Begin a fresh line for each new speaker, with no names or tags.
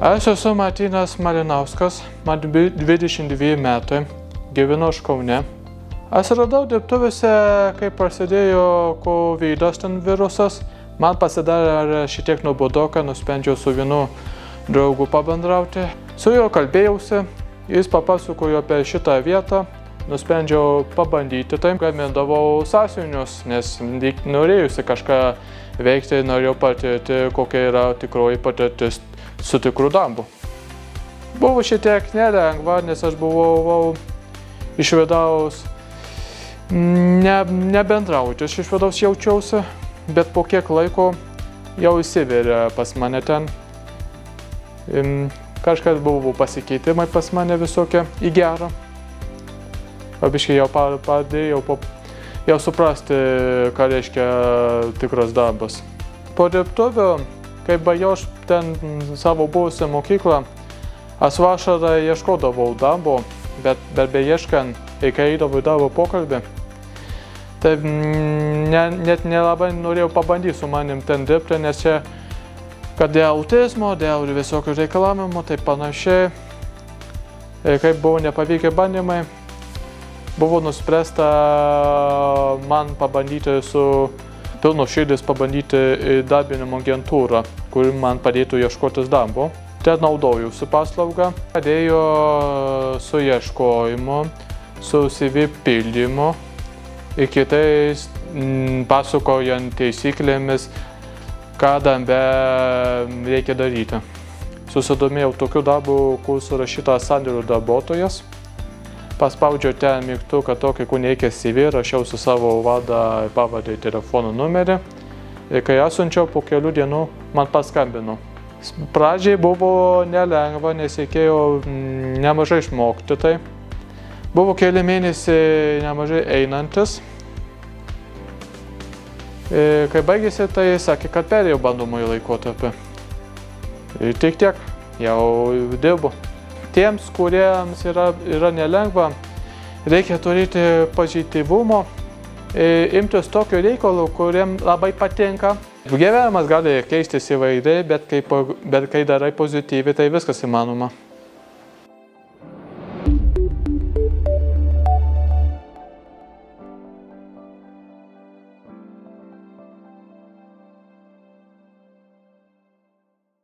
Aš esu Martynas Malinauskas, man 22 metai, gyvenu aš Kaune. Aš radau dirbtuvėse, kai prasidėjo COVID ten virusas. Man pasidarė šitiek nuobodoka, nusprendžiau su vienu draugu pabendrauti. Su juo kalbėjausi, jis papasakojo apie šitą vietą. Nusprendžiau pabandyti tai. Gamindavau sąsiuvinius, nes norėjusi kažką veikti, norėjau patirti, kokia yra tikroji patirtis su tikru darbu. Buvo šitiek nelengva, nes aš buvau iš vidaus nebendrautis, iš vidaus jaučiausi, bet po kiek laiko jau įsiveria pas mane ten. Kažkas buvo pasikeitimai pas mane visokie į gerą. Biškai jau padėjau jau suprasti, ką reiškia tikras darbas. Po dirbtuvių, kai baigiau ten savo buvusią mokyklą, aš vasarą ieškodavau darbo, bet beieškant, kai eidavau į darbo pokalbį, tai net nelabai norėjau pabandyti su manim ten dirbti, nes čia, kad dėl autizmo, dėl visokių reikalavimų, tai panašiai, kai buvo nepavykę bandymai, buvo nuspręsta man pabandyti pilno širdis pabandyti įdarbinimo agentūrą, kuri man padėtų ieškotis darbo. Ten naudojausi paslaugą, padėjo su ieškojimu, su CV pildymu ir kitais pasakojant taisyklėmis, ką darbe reikia daryti. Susidomėjau tokiu darbu, kur surašytas sandėlių darbuotojas. Paspaudžiau ten mygtuką tokį, kur nereikia CV, rašiau su savo vardą, pavardę, telefono numerį. Ir kai atsiunčiau, po kelių dienų man paskambino. Pradžiai buvo nelengva, nes reikėjo nemažai išmokti tai. Buvo keli mėnesiai nemažai einantis. Ir kai baigėsi, tai sakė, kad perėjau bandomąjį laikotarpį. Ir tik tiek, jau dirbu. Tiems, kuriems yra nelengva, reikia turėti pozityvumo, imtis tokio reikalo, kuriem labai patinka. Gyvenimas gali keistis įvairiai, bet kai darai pozityviai, tai viskas įmanoma.